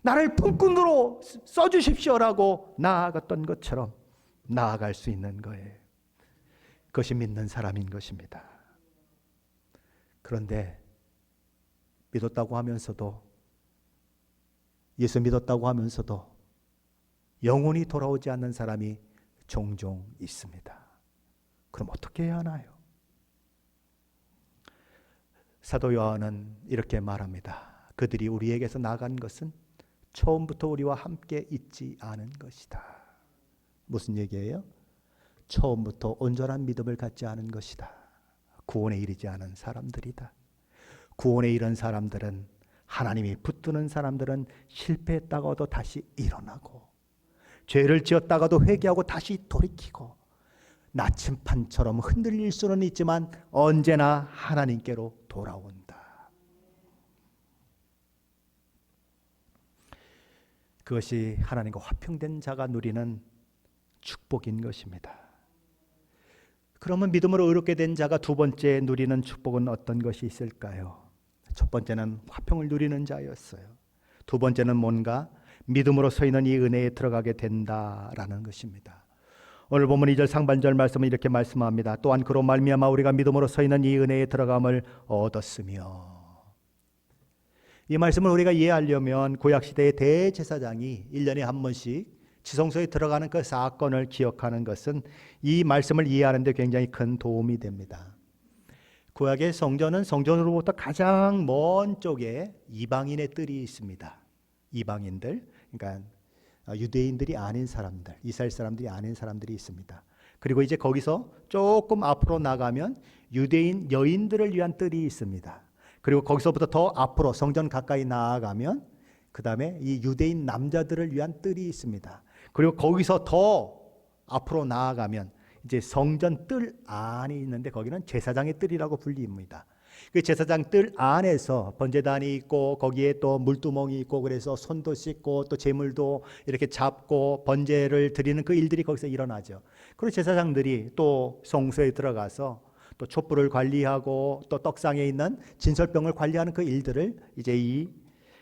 나를 품꾼으로 써주십시오라고 나아갔던 것처럼 나아갈 수 있는 거예요. 그것이 믿는 사람인 것입니다. 그런데 믿었다고 하면서도, 예수 믿었다고 하면서도 영혼이 돌아오지 않는 사람이 종종 있습니다. 그럼 어떻게 해야 하나요? 사도 요한은 이렇게 말합니다. 그들이 우리에게서 나간 것은 처음부터 우리와 함께 있지 않은 것이다. 무슨 얘기예요? 처음부터 온전한 믿음을 갖지 않은 것이다. 구원에 이르지 않은 사람들이다. 구원에 이른 사람들은, 하나님이 붙드는 사람들은 실패했다가도 다시 일어나고, 죄를 지었다가도 회개하고 다시 돌이키고, 나침반처럼 흔들릴 수는 있지만 언제나 하나님께로 돌아온다. 그것이 하나님과 화평된 자가 누리는 축복인 것입니다. 그러면 믿음으로 의롭게 된 자가 두 번째 누리는 축복은 어떤 것이 있을까요? 첫 번째는 화평을 누리는 자였어요. 두 번째는 뭔가 믿음으로 서 있는 이 은혜에 들어가게 된다라는 것입니다. 오늘 보면 2절 상반절 말씀은 이렇게 말씀합니다. 또한 그로 말미암아 우리가 믿음으로 서 있는 이 은혜에 들어감을 얻었으며. 이 말씀을 우리가 이해하려면 구약시대의 대제사장이 1년에 한 번씩 지성소에 들어가는 그 사건을 기억하는 것은 이 말씀을 이해하는 데 굉장히 큰 도움이 됩니다. 구약의 성전은 성전으로부터 가장 먼 쪽에 이방인의 뜰이 있습니다. 이방인들, 그러니까 유대인들이 아닌 사람들, 이스라엘 사람들이 아닌 사람들이 있습니다. 그리고 이제 거기서 조금 앞으로 나가면 유대인 여인들을 위한 뜰이 있습니다. 그리고 거기서부터 더 앞으로 성전 가까이 나아가면 그 다음에 이 유대인 남자들을 위한 뜰이 있습니다. 그리고 거기서 더 앞으로 나아가면 이제 성전 뜰 안이 있는데 거기는 제사장의 뜰이라고 불립니다. 그 제사장 뜰 안에서 번제단이 있고 거기에 또 물두멍이 있고 그래서 손도 씻고 또 제물도 이렇게 잡고 번제를 드리는 그 일들이 거기서 일어나죠. 그리고 제사장들이 또 성소에 들어가서 또 촛불을 관리하고 또 떡상에 있는 진설병을 관리하는 그 일들을 이제 이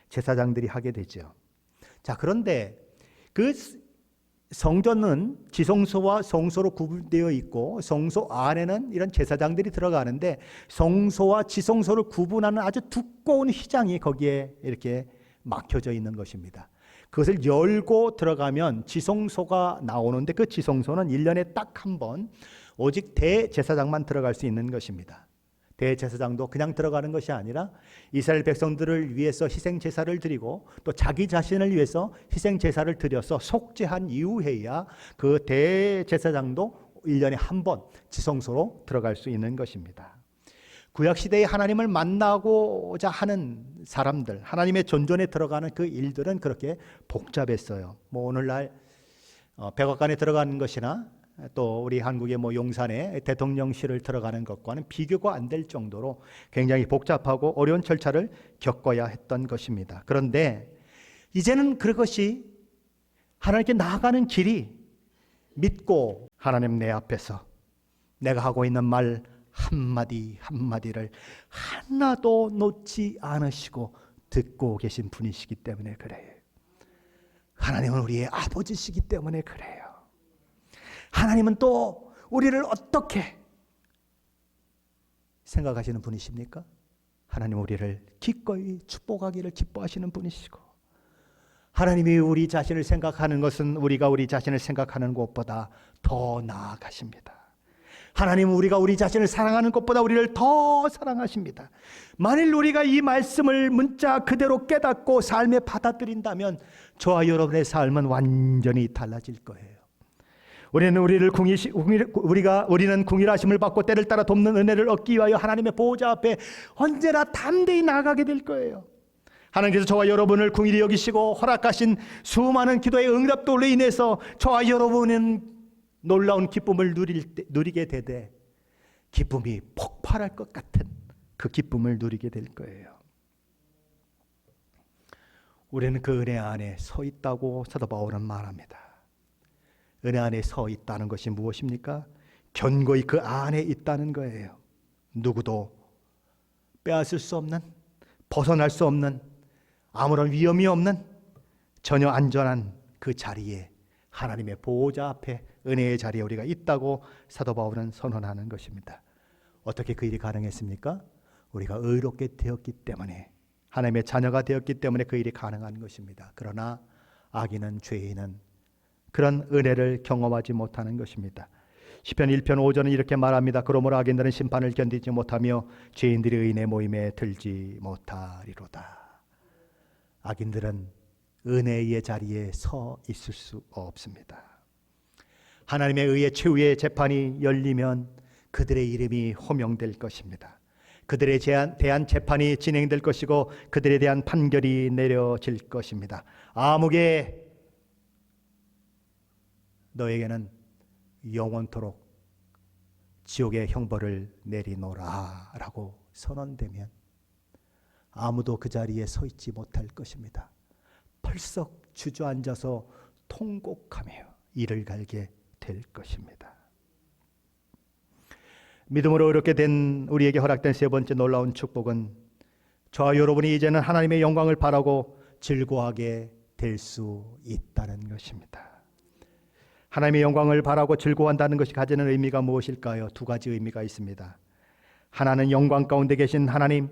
제사장들이 하게 되죠. 자, 그런데 그 성전은 지성소와 성소로 구분되어 있고 성소 안에는 이런 제사장들이 들어가는데 성소와 지성소를 구분하는 아주 두꺼운 휘장이 거기에 이렇게 막혀져 있는 것입니다. 그것을 열고 들어가면 지성소가 나오는데 그 지성소는 1년에 딱 한 번 오직 대제사장만 들어갈 수 있는 것입니다. 대제사장도 그냥 들어가는 것이 아니라 이스라엘 백성들을 위해서 희생제사를 드리고 또 자기 자신을 위해서 희생제사를 드려서 속죄한 이후에야 그 대제사장도 1년에 한 번 지성소로 들어갈 수 있는 것입니다. 구약시대에 하나님을 만나고자 하는 사람들, 하나님의 존전에 들어가는 그 일들은 그렇게 복잡했어요. 뭐 오늘날 백악관에 들어가는 것이나 또 우리 한국의 뭐 용산에 대통령실을 들어가는 것과는 비교가 안 될 정도로 굉장히 복잡하고 어려운 절차를 겪어야 했던 것입니다. 그런데 이제는 그것이 하나님께 나아가는 길이 믿고 하나님 내 앞에서 내가 하고 있는 말 한마디 한마디를 하나도 놓지 않으시고 듣고 계신 분이시기 때문에 그래요. 하나님은 우리의 아버지시기 때문에 그래요. 하나님은 또 우리를 어떻게 생각하시는 분이십니까? 하나님 우리를 기꺼이 축복하기를 기뻐하시는 분이시고, 하나님이 우리 자신을 생각하는 것은 우리가 우리 자신을 생각하는 것보다 더 나아가십니다. 하나님은 우리가 우리 자신을 사랑하는 것보다 우리를 더 사랑하십니다. 만일 우리가 이 말씀을 문자 그대로 깨닫고 삶에 받아들인다면 저와 여러분의 삶은 완전히 달라질 거예요. 우리는 우리는 궁일하심을 받고 때를 따라 돕는 은혜를 얻기 위하여 하나님의 보호자 앞에 언제나 담대히 나아가게 될 거예요. 하나님께서 저와 여러분을 궁일히 여기시고 허락하신 수많은 기도의 응답들로 인해서 저와 여러분은 놀라운 기쁨을 누리게 되되 기쁨이 폭발할 것 같은 그 기쁨을 누리게 될 거예요. 우리는 그 은혜 안에 서 있다고 사도 바울은 말합니다. 은혜 안에 서 있다는 것이 무엇입니까? 견고히 그 안에 있다는 거예요. 누구도 빼앗을 수 없는, 벗어날 수 없는, 아무런 위험이 없는 전혀 안전한 그 자리에, 하나님의 보호자 앞에 은혜의 자리에 우리가 있다고 사도 바울은 선언하는 것입니다. 어떻게 그 일이 가능했습니까? 우리가 의롭게 되었기 때문에, 하나님의 자녀가 되었기 때문에 그 일이 가능한 것입니다. 그러나 악인은, 죄인은 그런 은혜를 경험하지 못하는 것입니다. 시편 1편 5절은 이렇게 말합니다. 그러므로 악인들은 심판을 견디지 못하며 죄인들이 의인의 모임에 들지 못하리로다. 악인들은 은혜의 자리에 서 있을 수 없습니다. 하나님의 의의 최후의 재판이 열리면 그들의 이름이 호명될 것입니다. 그들에 대한 재판이 진행될 것이고 그들에 대한 판결이 내려질 것입니다. 아무개 너에게는 영원토록 지옥의 형벌을 내리노라 라고 선언되면 아무도 그 자리에 서 있지 못할 것입니다. 펄썩 주저앉아서 통곡하며 이를 갈게 될 것입니다. 믿음으로 이렇게 된 우리에게 허락된 세 번째 놀라운 축복은 저와 여러분이 이제는 하나님의 영광을 바라고 즐거워하게 될 수 있다는 것입니다. 하나님의 영광을 바라고 즐거워한다는 것이 가지는 의미가 무엇일까요? 두 가지 의미가 있습니다. 하나는 영광 가운데 계신 하나님,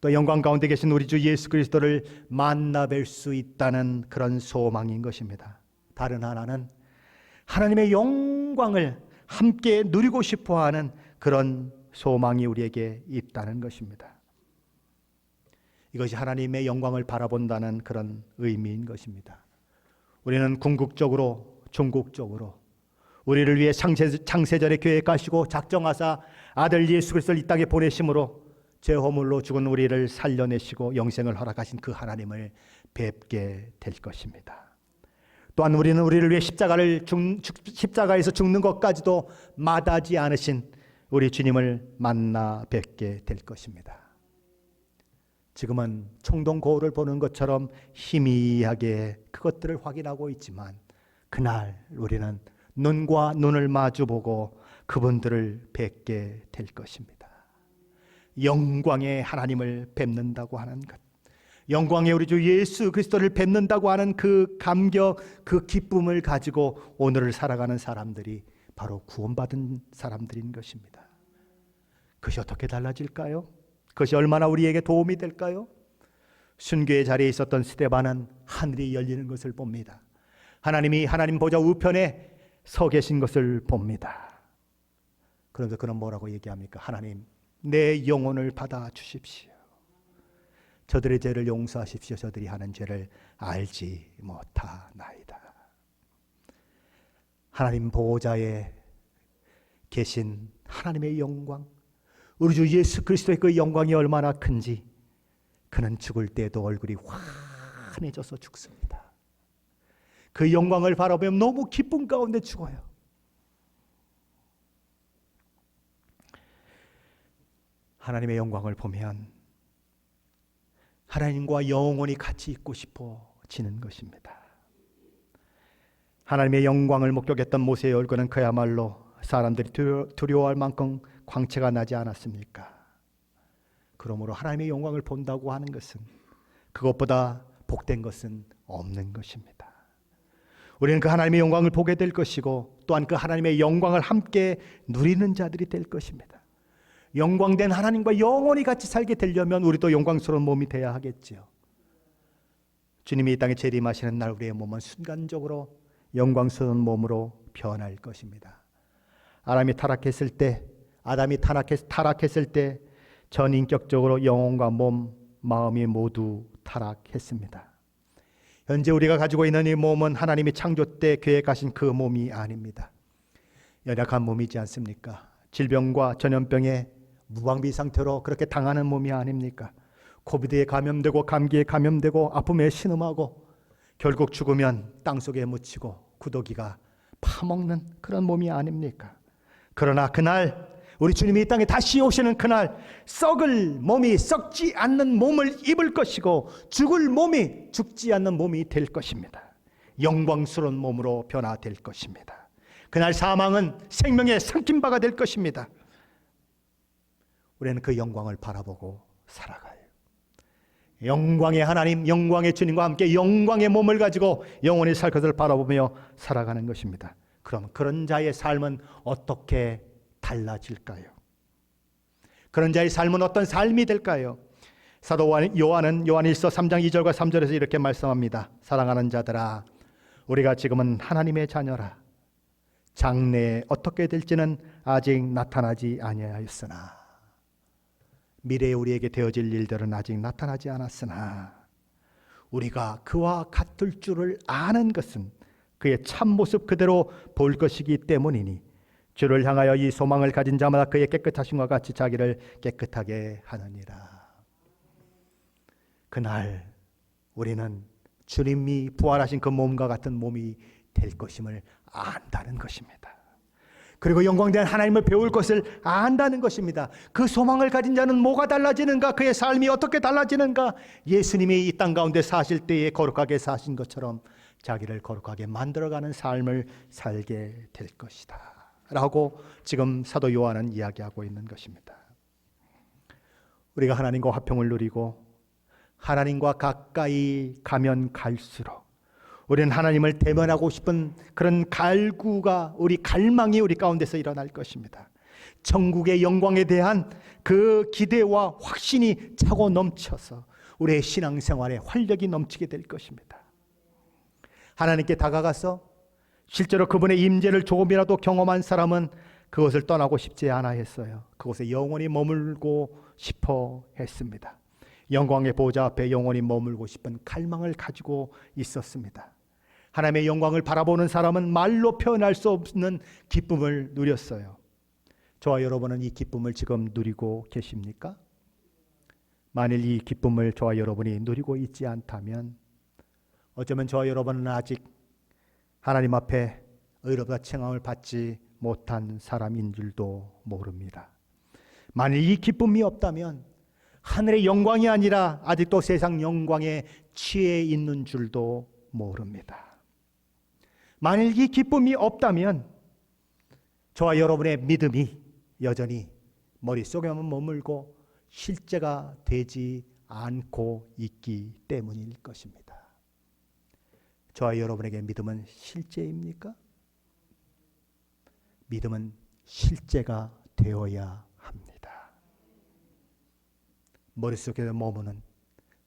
또 영광 가운데 계신 우리 주 예수 그리스도를 만나 뵐 수 있다는 그런 소망인 것입니다. 다른 하나는 하나님의 영광을 함께 누리고 싶어하는 그런 소망이 우리에게 있다는 것입니다. 이것이 하나님의 영광을 바라본다는 그런 의미인 것입니다. 우리는 궁극적으로, 종국적으로 우리를 위해 창세전에 계획하시고 작정하사 아들 예수 그리스도를 이 땅에 보내심으로 죄 허물로 죽은 우리를 살려내시고 영생을 허락하신 그 하나님을 뵙게 될 것입니다. 또한 우리는 우리를 위해 십자가에서 죽는 것까지도 마다하지 않으신 우리 주님을 만나 뵙게 될 것입니다. 지금은 청동 거울을 보는 것처럼 희미하게 그것들을 확인하고 있지만 그날 우리는 눈과 눈을 마주보고 그분들을 뵙게 될 것입니다. 영광의 하나님을 뵙는다고 하는 것, 영광의 우리 주 예수 그리스도를 뵙는다고 하는 그 감격, 그 기쁨을 가지고 오늘을 살아가는 사람들이 바로 구원받은 사람들인 것입니다. 그것이 어떻게 달라질까요? 그것이 얼마나 우리에게 도움이 될까요? 순교의 자리에 있었던 스데반은 하늘이 열리는 것을 봅니다. 하나님이 하나님 보좌 우편에 서 계신 것을 봅니다. 그런데 그는 뭐라고 얘기합니까? 하나님, 내 영혼을 받아 주십시오. 저들의 죄를 용서하십시오. 저들이 하는 죄를 알지 못하나이다. 하나님 보좌에 계신 하나님의 영광, 우리 주 예수 그리스도의 그 영광이 얼마나 큰지 그는 죽을 때도 얼굴이 환해져서 죽습니다. 그 영광을 바라보면 너무 기쁨 가운데 죽어요. 하나님의 영광을 보면 하나님과 영원히 같이 있고 싶어지는 것입니다. 하나님의 영광을 목격했던 모세의 얼굴은 그야말로 사람들이 두려워할 만큼 광채가 나지 않았습니까? 그러므로 하나님의 영광을 본다고 하는 것은 그것보다 복된 것은 없는 것입니다. 우리는 그 하나님의 영광을 보게 될 것이고 또한 그 하나님의 영광을 함께 누리는 자들이 될 것입니다. 영광된 하나님과 영원히 같이 살게 되려면 우리도 영광스러운 몸이 되어야 하겠지요. 주님이 이 땅에 재림하시는 날 우리의 몸은 순간적으로 영광스러운 몸으로 변할 것입니다. 아담이 타락했을 때 전인격적으로 영혼과 몸, 마음이 모두 타락했습니다. 현재 우리가 가지고 있는 이 몸은 하나님이 창조 때 계획하신 그 몸이 아닙니다. 연약한 몸이지 않습니까? 질병과 전염병에 무방비 상태로 그렇게 당하는 몸이 아닙니까? 코비드에 감염되고 감기에 감염되고 아픔에 신음하고 결국 죽으면 땅속에 묻히고 구더기가 파먹는 그런 몸이 아닙니까? 그러나 그날 우리 주님이 이 땅에 다시 오시는 그날 썩을 몸이 썩지 않는 몸을 입을 것이고 죽을 몸이 죽지 않는 몸이 될 것입니다. 영광스러운 몸으로 변화될 것입니다. 그날 사망은 생명의 삼킨 바가 될 것입니다. 우리는 그 영광을 바라보고 살아가요. 영광의 하나님, 영광의 주님과 함께 영광의 몸을 가지고 영원히 살 것을 바라보며 살아가는 것입니다. 그럼 그런 자의 삶은 어떻게 달라질까요? 그런 자의 삶은 어떤 삶이 될까요? 사도 요한은 요한일서 3장 2절과 3절에서 이렇게 말씀합니다. 사랑하는 자들아, 우리가 지금은 하나님의 자녀라. 장래에 어떻게 될지는 아직 나타나지 아니하였으나, 미래에 우리에게 되어질 일들은 아직 나타나지 않았으나 우리가 그와 같을 줄을 아는 것은 그의 참모습 그대로 볼 것이기 때문이니 주를 향하여 이 소망을 가진 자마다 그의 깨끗하심과 같이 자기를 깨끗하게 하느니라. 그날 우리는 주님이 부활하신 그 몸과 같은 몸이 될 것임을 안다는 것입니다. 그리고 영광된 하나님을 배울 것을 안다는 것입니다. 그 소망을 가진 자는 뭐가 달라지는가? 그의 삶이 어떻게 달라지는가? 예수님이 이 땅 가운데 사실 때에 거룩하게 사신 것처럼 자기를 거룩하게 만들어가는 삶을 살게 될 것이다 라고 지금 사도 요한은 이야기하고 있는 것입니다. 우리가 하나님과 화평을 누리고 하나님과 가까이 가면 갈수록 우리는 하나님을 대면하고 싶은 그런 갈구가, 우리 갈망이 우리 가운데서 일어날 것입니다. 천국의 영광에 대한 그 기대와 확신이 차고 넘쳐서 우리의 신앙생활에 활력이 넘치게 될 것입니다. 하나님께 다가가서 실제로 그분의 임재를 조금이라도 경험한 사람은 그것을 떠나고 싶지 않아 했어요. 그곳에 영원히 머물고 싶어 했습니다. 영광의 보좌 앞에 영원히 머물고 싶은 갈망을 가지고 있었습니다. 하나님의 영광을 바라보는 사람은 말로 표현할 수 없는 기쁨을 누렸어요. 저와 여러분은 이 기쁨을 지금 누리고 계십니까? 만일 이 기쁨을 저와 여러분이 누리고 있지 않다면 어쩌면 저와 여러분은 아직 하나님 앞에 의롭다 칭함을 받지 못한 사람인 줄도 모릅니다. 만일 이 기쁨이 없다면 하늘의 영광이 아니라 아직도 세상 영광에 취해 있는 줄도 모릅니다. 만일 이 기쁨이 없다면 저와 여러분의 믿음이 여전히 머릿속에만 머물고 실제가 되지 않고 있기 때문일 것입니다. 저와 여러분에게 믿음은 실제입니까? 믿음은 실제가 되어야 합니다. 머릿속에 머무는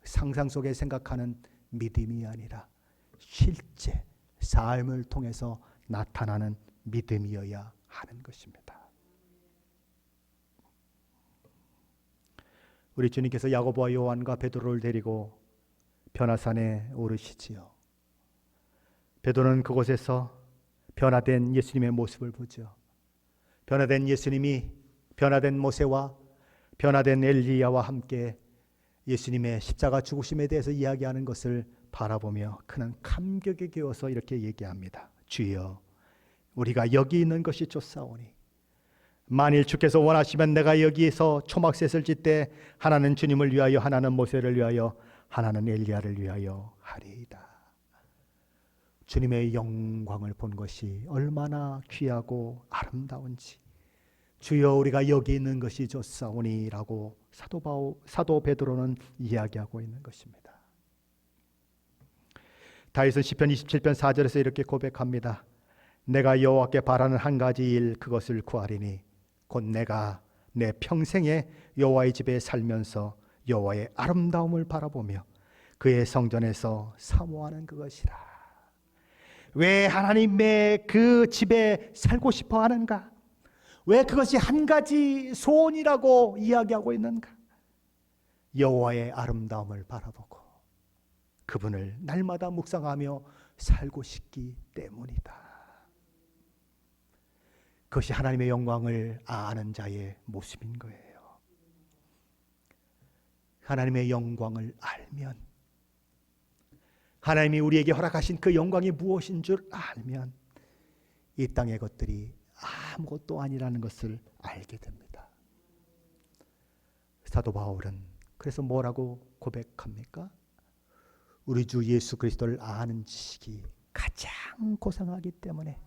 상상 속에 생각하는 믿음이 아니라 실제 삶을 통해서 나타나는 믿음이어야 하는 것입니다. 우리 주님께서 야고보와 요한과 베드로를 데리고 변화산에 오르시지요. 베드로는 그곳에서 변화된 예수님의 모습을 보죠. 변화된 예수님이 변화된 모세와 변화된 엘리야와 함께 예수님의 십자가 죽으심에 대해서 이야기하는 것을 바라보며 그는 감격에 겨워서 이렇게 얘기합니다. 주여, 우리가 여기 있는 것이 좋사오니 만일 주께서 원하시면 내가 여기에서 초막셋을 짓되 하나는 주님을 위하여, 하나는 모세를 위하여, 하나는 엘리야를 위하여 하리이다. 주님의 영광을 본 것이 얼마나 귀하고 아름다운지, 주여 우리가 여기 있는 것이 좋사오니 라고 사도 베드로는 이야기하고 있는 것입니다. 다윗은 시편 27편 4절에서 이렇게 고백합니다. 내가 여호와께 바라는 한 가지 일, 그것을 구하리니 곧 내가 내 평생에 여호와의 집에 살면서 여호와의 아름다움을 바라보며 그의 성전에서 사모하는 그것이라. 왜 하나님의 그 집에 살고 싶어 하는가? 왜 그것이 한 가지 소원이라고 이야기하고 있는가? 여호와의 아름다움을 바라보고 그분을 날마다 묵상하며 살고 싶기 때문이다. 그것이 하나님의 영광을 아는 자의 모습인 거예요. 하나님의 영광을 알면, 하나님이 우리에게 허락하신 그 영광이 무엇인 줄 알면 이 땅의 것들이 아무것도 아니라는 것을 알게 됩니다. 사도 바울은 그래서 뭐라고 고백합니까? 우리 주 예수 그리스도를 아는 지식이 가장 고상하기 때문에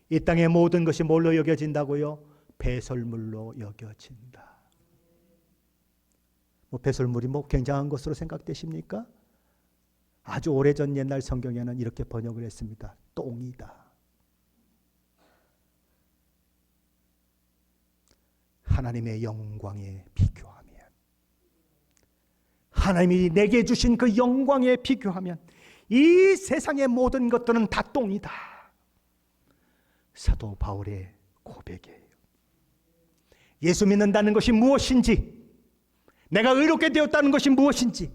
이 땅의 모든 것이 뭘로 여겨진다고요? 배설물로 여겨진다. 배설물이 굉장한 것으로 생각되십니까? 아주 오래전 옛날 성경에는 이렇게 번역을 했습니다. 똥이다. 하나님의 영광에 비교하면, 하나님이 내게 주신 그 영광에 비교하면 이 세상의 모든 것들은 다 똥이다. 사도 바울의 고백이에요. 예수 믿는다는 것이 무엇인지, 내가 의롭게 되었다는 것이 무엇인지,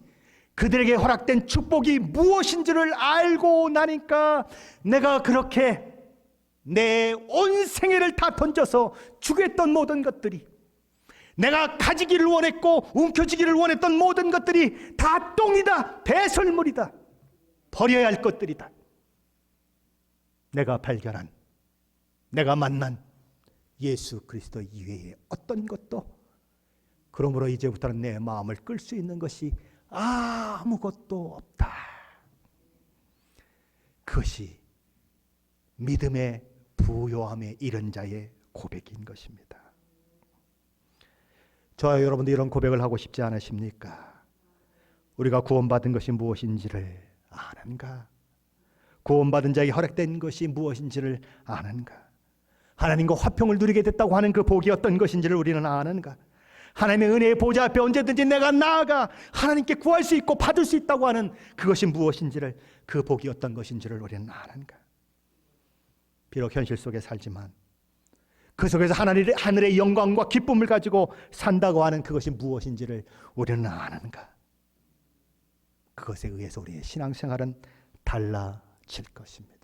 그들에게 허락된 축복이 무엇인지를 알고 나니까 내가 그렇게 내 온 생애를 다 던져서 주겠던 모든 것들이, 내가 가지기를 원했고 움켜쥐기를 원했던 모든 것들이 다 똥이다, 배설물이다, 버려야 할 것들이다. 내가 발견한, 내가 만난 예수 그리스도 이외에 어떤 것도, 그러므로 이제부터는 내 마음을 끌 수 있는 것이 아무것도 없다. 그것이 믿음의 부요함에 이른 자의 고백인 것입니다. 저와 여러분도 이런 고백을 하고 싶지 않으십니까? 우리가 구원받은 것이 무엇인지를 아는가? 구원받은 자에게 허락된 것이 무엇인지를 아는가? 하나님과 화평을 누리게 됐다고 하는 그 복이 어떤 것인지를 우리는 아는가? 하나님의 은혜의 보좌 앞에 언제든지 내가 나아가 하나님께 구할 수 있고 받을 수 있다고 하는 그것이 무엇인지를, 그 복이 어떤 것인지를 우리는 아는가? 비록 현실 속에 살지만 그 속에서 하늘의 영광과 기쁨을 가지고 산다고 하는 그것이 무엇인지를 우리는 아는가? 그것에 의해서 우리의 신앙생활은 달라질 것입니다.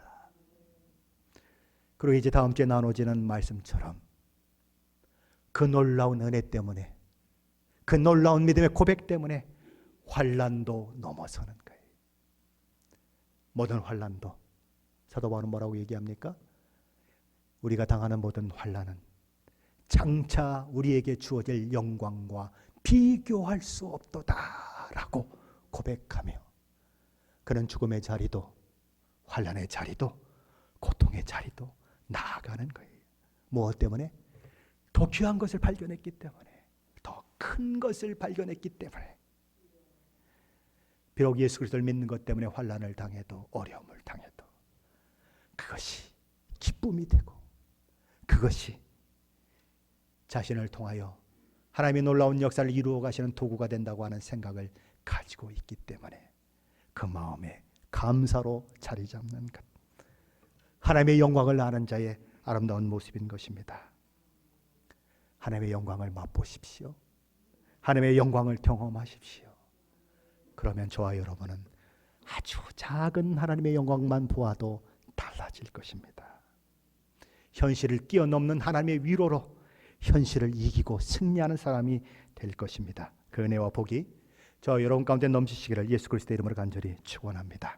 그리고 이제 다음 주에 나눠지는 말씀처럼 그 놀라운 은혜 때문에, 그 놀라운 믿음의 고백 때문에 환난도 넘어서는 거예요. 모든 환난도, 사도 바울은 뭐라고 얘기합니까? 우리가 당하는 모든 환난은 장차 우리에게 주어질 영광과 비교할 수 없도다라고 고백하며, 그는 죽음의 자리도 환난의 자리도 고통의 자리도 나아가는 거예요. 무엇 때문에? 더 귀한 것을 발견했기 때문에, 더 큰 것을 발견했기 때문에. 비록 예수 그리스도를 믿는 것 때문에 환난을 당해도, 어려움을 당해도 그것이 기쁨이 되고, 그것이 자신을 통하여 하나님의 놀라운 역사를 이루어 가시는 도구가 된다고 하는 생각을 가지고 있기 때문에 그 마음에 감사로 자리 잡는 것, 하나님의 영광을 아는 자의 아름다운 모습인 것입니다. 하나님의 영광을 맛보십시오. 하나님의 영광을 경험하십시오. 그러면 저와 여러분은 아주 작은 하나님의 영광만 보아도 달라질 것입니다. 현실을 뛰어넘는 하나님의 위로로 현실을 이기고 승리하는 사람이 될 것입니다. 그 은혜와 복이 저 여러분 가운데 넘치시기를 예수 그리스도의 이름으로 간절히 축원합니다.